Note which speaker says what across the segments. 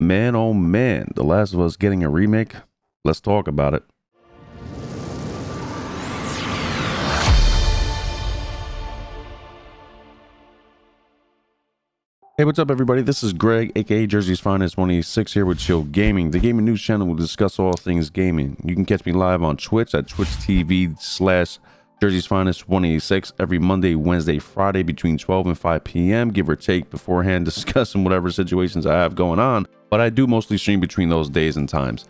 Speaker 1: Man, oh man, The Last of Us getting a remake? Let's talk about it. Hey, what's up, everybody? This is Greg, aka Jersey's Finest 26 here with Chill Gaming, the gaming news channel. Will discuss all things gaming. You can catch me live on Twitch at twitch.tv/Jersey's Finest 186 every Monday, Wednesday, Friday between 12 and 5 p.m. give or take, beforehand discussing whatever situations I have going on. But I do mostly stream between those days and times.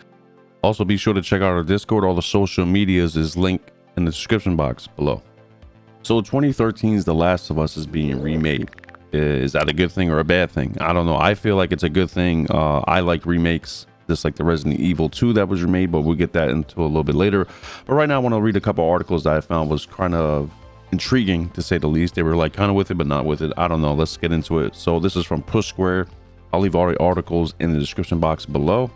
Speaker 1: Also, be sure to check out our Discord. All the social medias is linked in the description box below. So 2013's The Last of Us is being remade. Is that a good thing or a bad thing? I don't know. I feel like it's a good thing. I like remakes, just like the Resident Evil 2 that was remade, but we'll get that into a little bit later. But right now I want to read a couple articles that I found was kind of intriguing, to say the least. They were like kind of with it but not with it. I don't know. Let's get into it. So this is from Push Square. I'll leave all the articles in the description box below.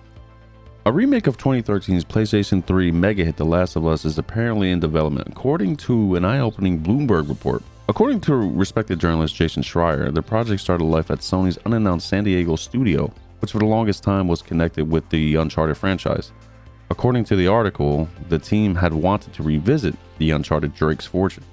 Speaker 1: A remake of 2013's PlayStation 3 mega hit The Last of Us is apparently in development, according to an eye-opening Bloomberg report. According to respected journalist Jason Schreier, the project started life at Sony's unannounced San Diego studio, which for the longest time was connected with the Uncharted franchise. According to the article, the team had wanted to revisit the Uncharted Drake's Fortune,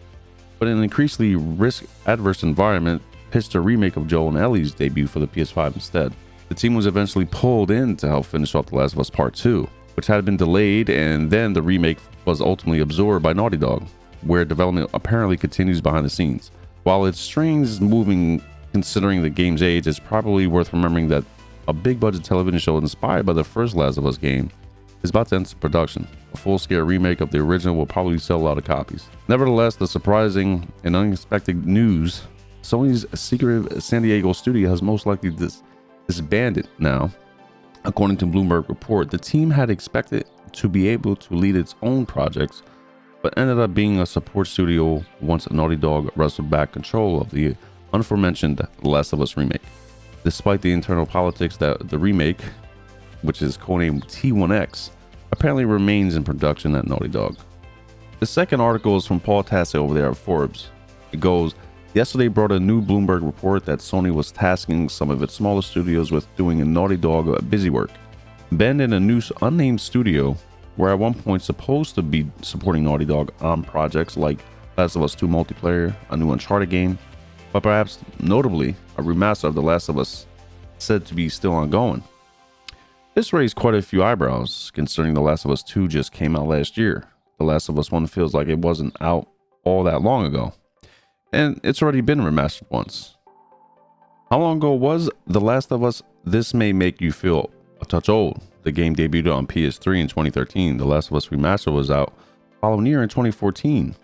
Speaker 1: but in an increasingly risk-adverse environment, pitched a remake of Joel and Ellie's debut for the PS5 instead. The team was eventually pulled in to help finish off The Last of Us Part 2, which had been delayed, and then the remake was ultimately absorbed by Naughty Dog, where development apparently continues behind the scenes. While it's strange moving considering the game's age, it's probably worth remembering that a big budget television show inspired by the first Last of Us game is about to enter production. A full-scale remake of the original will probably sell a lot of copies. Nevertheless, the surprising and unexpected news: Sony's secretive San Diego studio has most likely disbanded now. According to Bloomberg report, the team had expected to be able to lead its own projects, but ended up being a support studio once Naughty Dog wrestled back control of the aforementioned Last of Us remake. Despite the internal politics, that the remake, which is codenamed T1X, apparently remains in production at Naughty Dog. The second article is from Paul Tassi over there at Forbes. It goes, yesterday brought a new Bloomberg report that Sony was tasking some of its smaller studios with doing a Naughty Dog busy work. Bend in a new unnamed studio were at one point supposed to be supporting Naughty Dog on projects like Last of Us 2 multiplayer, a new Uncharted game, but perhaps notably a remaster of The Last of Us said to be still ongoing. This raised quite a few eyebrows, considering The Last of Us 2 just came out last year. The Last of Us 1 feels like it wasn't out all that long ago, and it's already been remastered once. How long ago was The Last of Us? This may make you feel a touch old. The game debuted on PS3 in 2013. The Last of Us Remaster was out following year in 2014.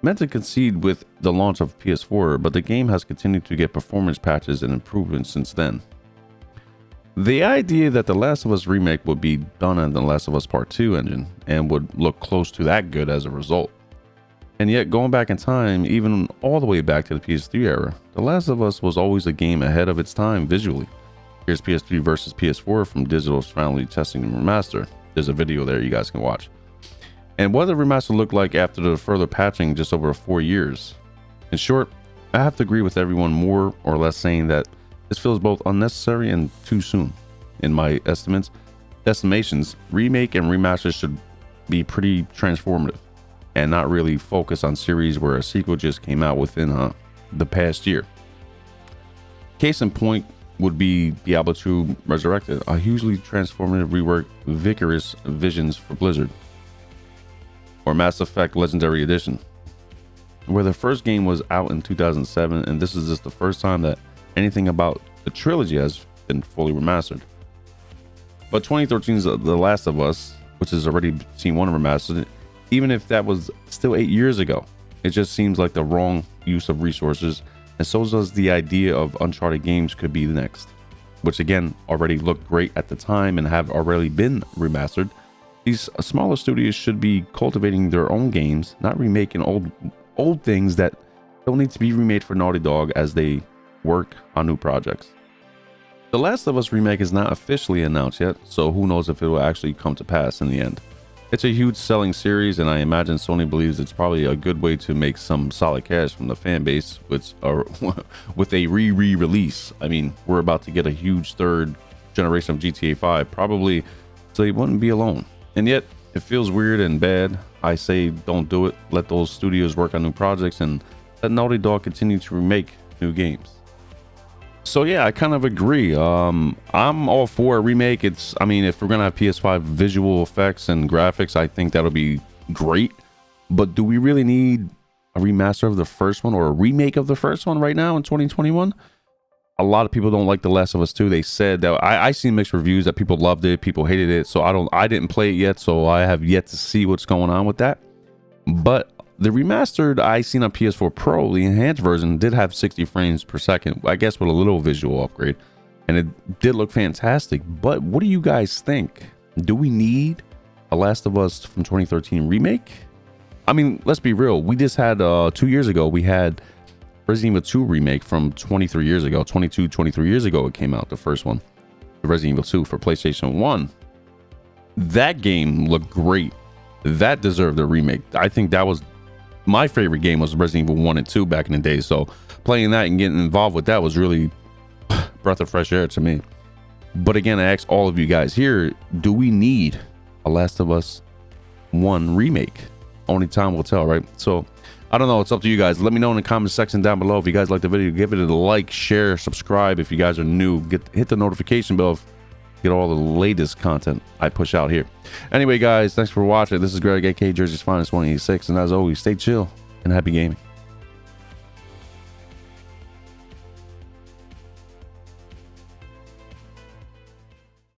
Speaker 1: Meant to concede with the launch of PS4, but the game has continued to get performance patches and improvements since then. The idea that The Last of Us Remake would be done on The Last of Us Part 2 engine and would look close to that good as a result. And yet, going back in time, even all the way back to the PS3 era, The Last of Us was always a game ahead of its time visually. Here's PS3 versus PS4 from Digital's finally testing the remaster. There's a video there you guys can watch. And what the remaster looked like after the further patching just over 4 years. In short, I have to agree with everyone more or less saying that this feels both unnecessary and too soon. In my estimations, remake and remaster should be pretty transformative and not really focus on series where a sequel just came out within the past year. Case in point would be Diablo 2 Resurrected, a hugely transformative rework, vigorous visions for Blizzard. Or Mass Effect Legendary Edition, where the first game was out in 2007, and this is just the first time that anything about the trilogy has been fully remastered. But 2013's The Last of Us, which has already seen one remastered, even if that was still 8 years ago, it just seems like the wrong use of resources. And so does the idea of Uncharted games could be the next, which again already looked great at the time and have already been remastered. These smaller studios should be cultivating their own games, not remaking old things that don't need to be remade for Naughty Dog as they work on new projects. The Last of Us remake is not officially announced yet, so who knows if it will actually come to pass in the end. It's a huge selling series, and I imagine Sony believes it's probably a good way to make some solid cash from the fan base with a re-release. I mean, we're about to get a huge third generation of GTA 5, probably so you wouldn't be alone. And yet it feels weird and bad. I say don't do it. Let those studios work on new projects and let Naughty Dog continue to remake new games. So yeah, I kind of agree. I'm all for a remake. I mean, if we're gonna have PS5 visual effects and graphics, I think that'll be great. But do we really need a remaster of the first one or a remake of the first one right now in 2021? A lot of people don't like The Last of Us 2. They said that I seen mixed reviews that people loved it, people hated it. So I didn't play it yet, so I have yet to see what's going on with that. But the remastered I seen on PS4 Pro, the enhanced version, did have 60 frames per second, I guess with a little visual upgrade, and it did look fantastic. But what do you guys think? Do we need a Last of Us from 2013 remake? I mean, let's be real. We just had 2 years ago, we had Resident Evil 2 remake from 23 years ago. 23 years ago it came out, the first one, the Resident Evil 2 for PlayStation 1. That game looked great. That deserved a remake. I think that was my favorite game, was Resident Evil 1 and 2 back in the day. So playing that and getting involved with that was really breath of fresh air to me. But again, I ask all of you guys here, do we need a Last of Us 1 remake? Only time will tell, right? So I don't know, it's up to you guys. Let me know in the comment section down below. If you guys like the video, give it a like, share, subscribe. If you guys are new, hit the notification bell, get all the latest content I push out here. Anyway guys, thanks for watching. This is Greg, aka Jersey's Finest 186, and as always, stay chill and happy gaming.